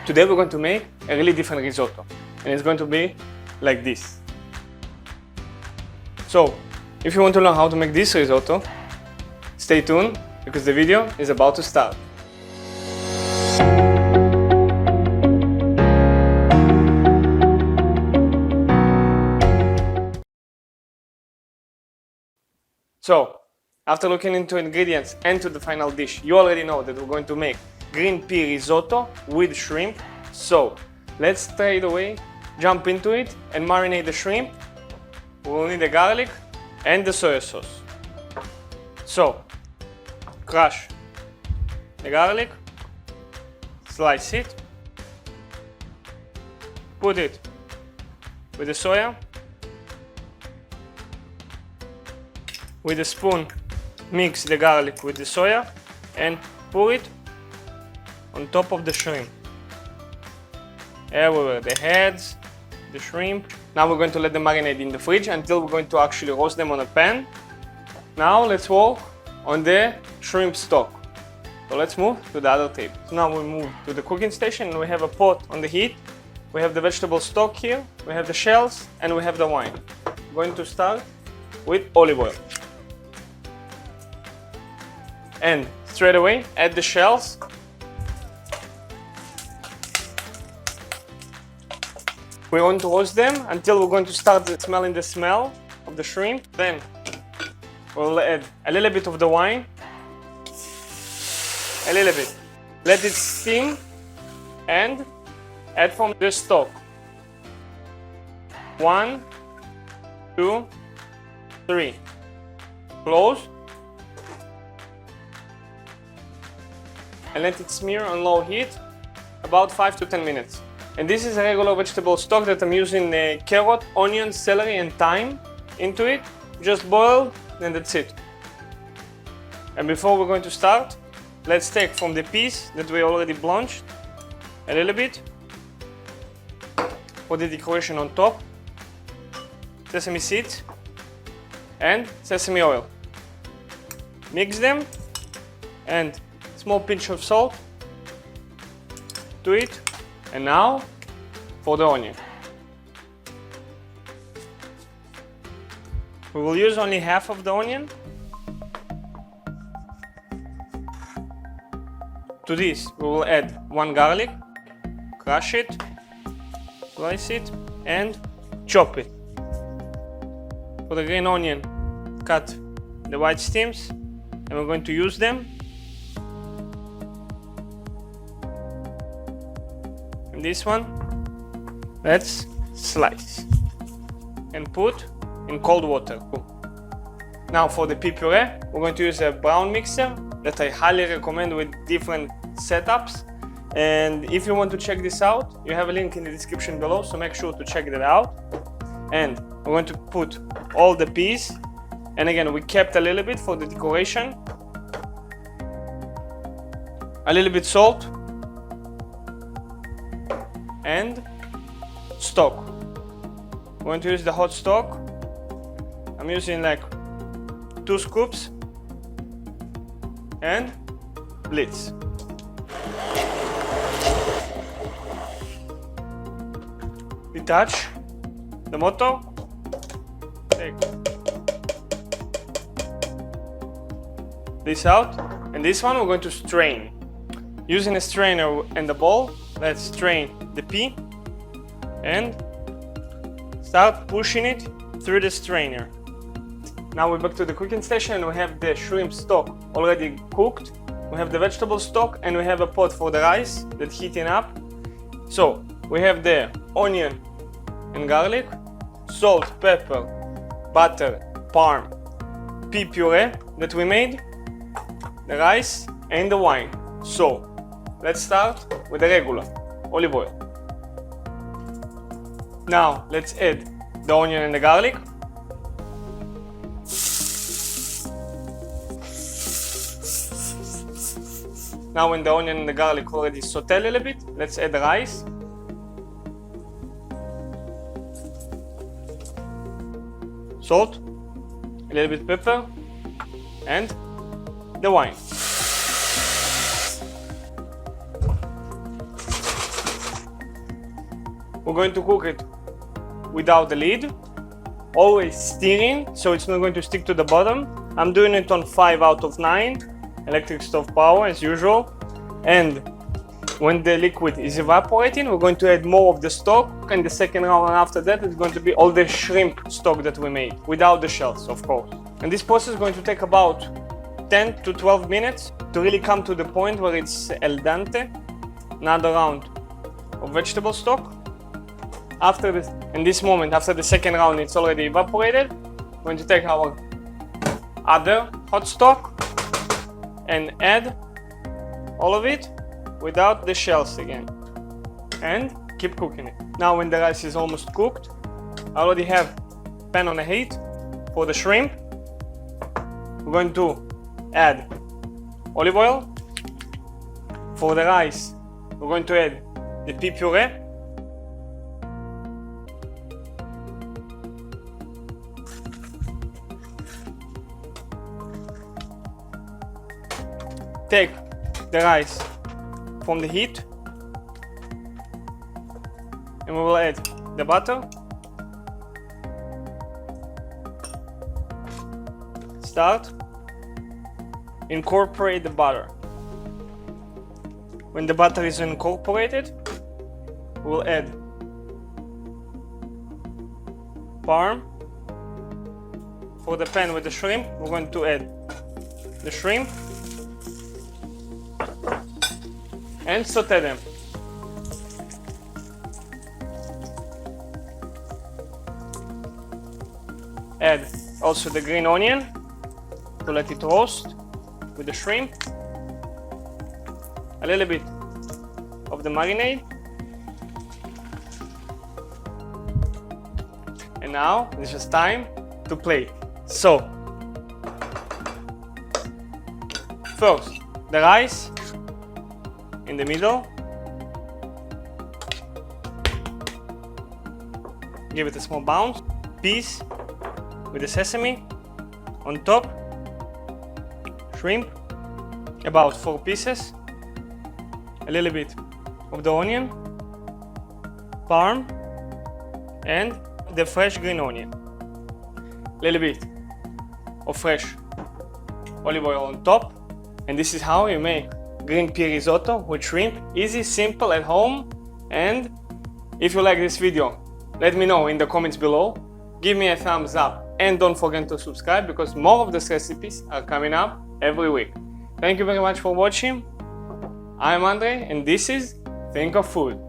Today we're going to make a really different risotto, and it's going to be like this. So, if you want to learn how to make this risotto, stay tuned because the video is about to start. So, after looking into ingredients and to the final dish, you already know that we're going to make green pea risotto with shrimp. So, let's straight away jump into it and marinate the shrimp. We'll need the garlic and the soy sauce. So, crush the garlic, slice it, put it with the soya. With a spoon, mix the garlic with the soya and pour it on top of the shrimp. Everywhere, the heads, the shrimp. Now we're going to let them marinate in the fridge until we're going to actually roast them on a pan. Now let's work on the shrimp stock. So let's move to the other table. So now we move to the cooking station and we have a pot on the heat. We have the vegetable stock here, we have the shells and we have the wine. We're going to start with olive oil. And straight away add the shells. We want to roast them until we're going to start smelling the smell of the shrimp. Then we'll add a little bit of the wine. A little bit. Let it steam and add from the stock. 1, 2, 3. Close. And let it simmer on low heat about 5 to 10 minutes. And this is a regular vegetable stock that I'm using carrot, onion, celery and thyme into it. Just boiled and that's it. And before we're going to start, let's take from the peas that we already blanched a little bit for the decoration on top, sesame seeds and sesame oil. Mix them and small pinch of salt to it. And now for the onion. We will use only half of the onion. To this we will add 1 garlic, crush it, slice it and chop it. For the green onion, cut the white stems and we're going to use them. This one, let's slice and put in cold water. Now for the pea puree, we're going to use a brown mixer that I highly recommend with different setups. And if you want to check this out, you have a link in the description below, so make sure to check that out. And we're going to put all the peas, and again we kept a little bit for the decoration, a little bit salt and stock. I'm going to use the hot stock. I'm using like 2 scoops and blitz. Detach the motor. Take this out, and this one we're going to strain. Using a strainer and a bowl, let's strain the pea and start pushing it through the strainer. Now we're back to the cooking station and we have the shrimp stock already cooked. We have the vegetable stock and we have a pot for the rice that's heating up. So we have the onion and garlic, salt, pepper, butter, parm, pea puree that we made, the rice and the wine. So let's start with the regular olive oil. Now let's add the onion and the garlic. Now when the onion and the garlic already saute a little bit, let's add the rice. Salt, a little bit pepper, and the wine. We're going to cook it without the lid, always stirring so it's not going to stick to the bottom. I'm doing it on 5 out of 9 electric stove power as usual. And when the liquid is evaporating, we're going to add more of the stock, and the second round after that is going to be all the shrimp stock that we made, without the shells, of course. And this process is going to take about 10 to 12 minutes to really come to the point where it's al dente. Another round of vegetable stock. After this, in this moment, after the second round, it's already evaporated. We're going to take our other hot stock and add all of it without the shells again, and keep cooking it. Now when the rice is almost cooked, I already have pan on the heat for the shrimp. We're going to add olive oil. For the rice, we're going to add the pea puree. Take the rice from the heat, and we will add the butter. Start. Incorporate the butter. When the butter is incorporated, we'll add parm. For the pan with the shrimp, we're going to add the shrimp and saute them. Add also the green onion to let it roast with the shrimp. A little bit of the marinade. And now it's just time to plate. So, first, the rice in the middle. Give it a small bounce. Peas with the sesame on top. Shrimp, about 4 pieces. A little bit of the onion, parm, and the fresh green onion. A little bit of fresh olive oil on top. And this is how you make green pea risotto with shrimp. Easy, simple, at home. And if you like this video, let me know in the comments below. Give me a thumbs up and don't forget to subscribe, because more of these recipes are coming up every week. Thank you very much for watching. I'm Andre and this is Think of Food.